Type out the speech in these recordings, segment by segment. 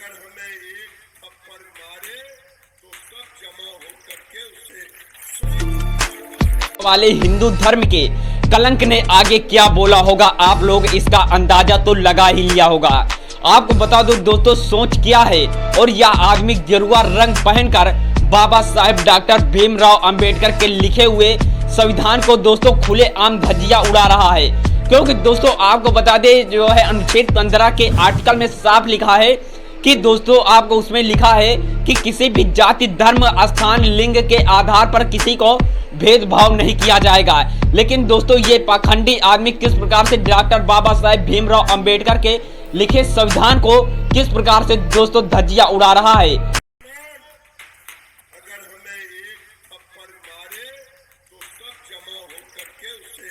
अगर हमें एक थप्पड़ मारे तो सब जमा होकर के उसे वाले हिंदू धर्म के कलंक ने आगे क्या बोला होगा, आप लोग इसका अंदाजा तो लगा ही लिया होगा। आपको बता दो दोस्तों सोच क्या है, और यह आदमी गेरुआ रंग पहनकर बाबा साहेब डॉक्टर भीमराव अंबेडकर के लिखे हुए संविधान को दोस्तों खुले आम धज्जियां उड़ा रहा है। क्योंकि दोस्तों आपको बता दे जो है अनुच्छेद 15 के आर्टिकल में साफ लिखा है कि दोस्तों आपको उसमें लिखा है कि किसी भी जाति, धर्म, स्थान, लिंग के आधार पर किसी को भेदभाव नहीं किया जाएगा। लेकिन दोस्तों ये पाखंडी आदमी किस प्रकार से डॉक्टर बाबा साहेब भीमराव अंबेडकर के लिखे संविधान को किस प्रकार से दोस्तों धज्जियां उड़ा रहा है। अगर हमें एक थप्पड़ मारे तो सब जमा होकर के उसे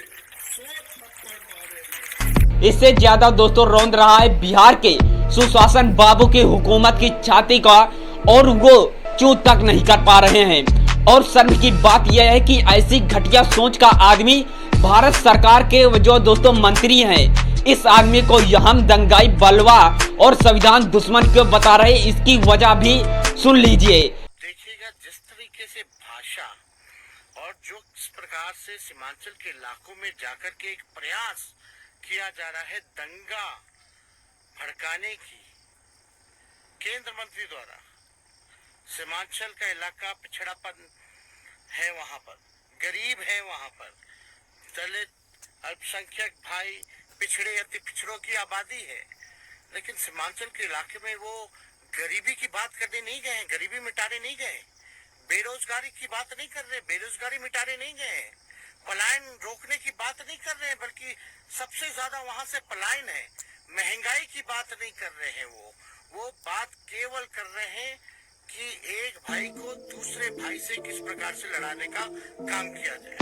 100 थप्पड़ मारेंगे। इससे ज्यादा दोस्तों रौंद रहा है बिहार के सुशासन बाबू की हुकूमत की छाती का, और वो चूं तक नहीं कर पा रहे हैं। और शर्म की बात यह है कि ऐसी घटिया सोच का आदमी भारत सरकार के जो दोस्तों मंत्री हैं, इस आदमी को हम दंगाई, बलवा और संविधान दुश्मन क्यों बता रहे, इसकी वजह भी सुन लीजिए। देखिएगा जिस तरीके से भाषा और जो इस प्रकार से सीमांचल के इलाकों में जाकर के एक प्रयास किया जा रहा है दंगा भड़काने की केंद्र मंत्री द्वारा। सीमांचल का इलाका पिछड़ापन है, वहां पर गरीब है, वहां पर दलित, अल्पसंख्यक भाई, पिछड़े अति पिछड़ों की आबादी है। लेकिन सीमांचल के इलाके में वो गरीबी की बात करने नहीं गए हैं, गरीबी मिटाने नहीं गए, बेरोजगारी की बात नहीं कर रहे, बेरोजगारी मिटाने नहीं गए, पलायन रोकने की बात नहीं कर रहे हैं, बल्कि सबसे ज्यादा वहां से पलायन है। महंगाई की बात नहीं कर रहे हैं, वो बात केवल कर रहे हैं कि एक भाई को दूसरे भाई से किस प्रकार से लड़ाने का काम किया जाए।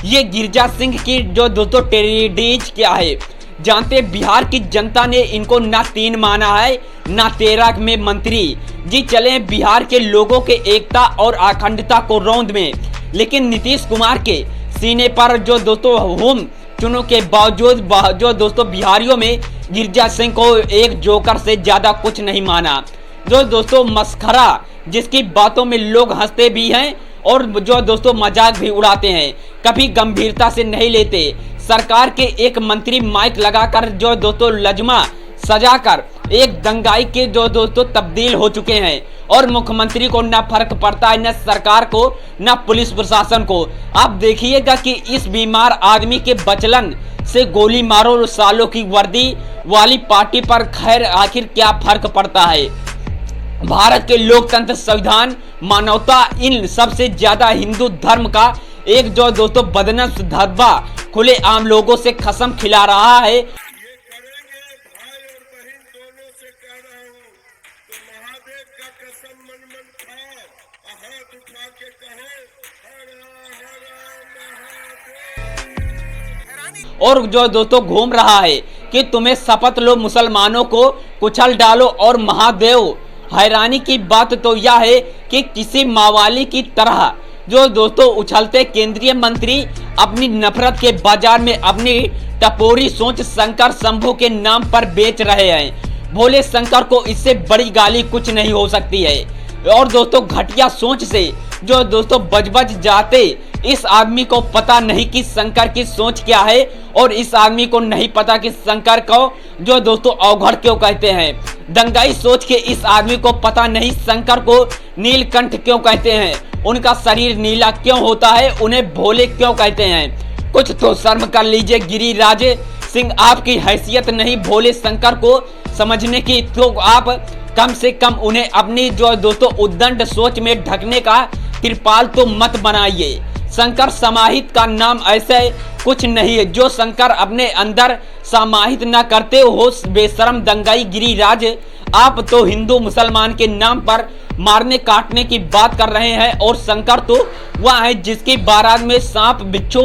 ये गिरिराज सिंह की जो दोस्तों टेररिस्ट क्या है, जानते बिहार की जनता ने इनको ना 3 माना है ना 13 में मंत्री जी चले बिहार के लोगों के एकता और अखंडता को रौंद में। लेकिन नीतीश कुमार के सीने पर जो दोस्तों होम चुनों के बावजूद जो दोस्तों बिहारियों में गिरिराज सिंह को एक जोकर से ज्यादा कुछ नहीं माना। जो दोस्तों मस्खरा, जिसकी बातों में लोग हंसते भी हैं और जो दोस्तों मजाक भी उड़ाते हैं, कभी गंभीरता से नहीं लेते। सरकार के एक मंत्री माइक लगाकर जो दोस्तों लजमा सजाकर एक दंगाई के जो दोस्तों तब्दील हो चुके हैं, और मुख्यमंत्री को न फर्क पड़ता है, न सरकार को, न पुलिस प्रशासन को। आप देखिएगा कि इस बीमार आदमी के बचलन से गोली मारो सालों की वर्दी वाली पार्टी पर खैर आखिर क्या फर्क पड़ता है। भारत के लोकतंत्र, संविधान, मानवता, इन सबसे ज्यादा हिंदू धर्म का एक जो दोस्तों बदनस धब्बा खुले आम लोगों से कसम खिला रहा है। ये करेंगे भाई और बहन दोनों से कह रहा हूँ, तो महादेव का कसम मन मन खाओ, हाथ उठा के कहो हर हर महादेव। और जो दोस्तों घूम रहा है कि तुम्हें शपथ लो, मुसलमानों को कुचल डालो और महादेव। हैरानी की बात तो यह है कि किसी मावाली की तरह जो दोस्तों उछलते केंद्रीय मंत्री अपनी नफरत के बाजार में अपनी टपोरी सोच शंकर शंभू के नाम पर बेच रहे हैं। भोले शंकर को इससे बड़ी गाली कुछ नहीं हो सकती है। और दोस्तों घटिया सोच से जो दोस्तों बज जाते, इस आदमी को पता नहीं कि शंकर की सोच क्या है, और इस आदमी को नहीं पता कि शंकर को जो दोस्तों अवघड़ क्यों कहते हैं। दंगाई सोच के इस आदमी को पता नहीं शंकर को नीलकंठ क्यों कहते हैं, उनका शरीर नीला क्यों होता है, उन्हें भोले क्यों कहते हैं। कुछ तो शर्म कर लीजिए गिरिराज सिंह, आपकी हैसियत नहीं भोले शंकर को समझने की, तो आप कम से कम उन्हें अपनी जो दोस्तों उद्दंड सोच में ढकने का तिरपाल तो मत बनाइए। शंकर समाहित का नाम ऐसे कुछ नहीं है जो शंकर अपने अंदर समाहित न करते हो। बेशरम दंगाई गिरिराज, आप तो हिंदू मुसलमान के नाम पर मारने काटने की बात कर रहे हैं, और शंकर तो वह है जिसकी बारात में सांप बिच्छू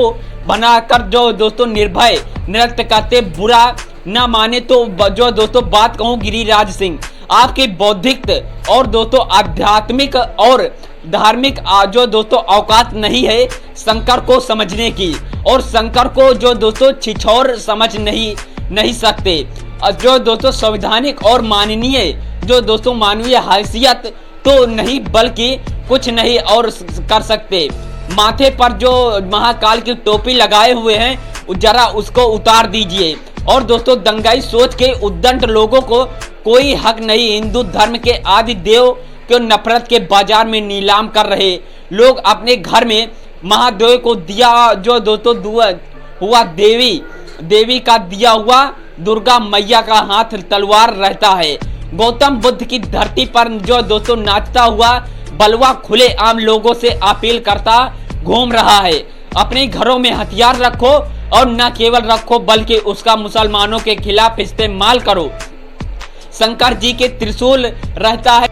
बनाकर जो दोस्तों निर्भय नृत्य करते। बुरा न माने तो जो दोस्तों बात कहूँ गिरिराज सिंह, आपकी बौद्धिक और दोस्तों आध्यात्मिक और धार्मिक जो दोस्तों औकात नहीं है शंकर को समझने की, और शंकर को जो दोस्तों छिछोर समझ नहीं सकते। जो दोस्तों संवैधानिक और माननीय जो दोस्तों मानवीय हैसियत तो नहीं बल्कि कुछ नहीं और कर सकते। माथे पर जो महाकाल की टोपी लगाए हुए हैं जरा उसको उतार दीजिए। और दोस्तों दंगाई सोच के उद्दंड लोगों को कोई हक नहीं हिंदू धर्म के आदि देव को नफरत के बाजार में नीलाम कर रहे लोग अपने घर में महादेव को दिया जो दोस्तों हुआ देवी का दिया हुआ दुर्गा मैया का हाथ तलवार रहता है। गौतम बुद्ध की धरती पर जो दोस्तों नाचता हुआ बलवा खुले आम लोगों से अपील करता घूम रहा है। अपने घरों में हथियार रखो और न केवल रखो बल्कि उसका मुसलमानों के खिलाफ इस्तेमाल करो। शंकर जी के त्रिशूल रहता है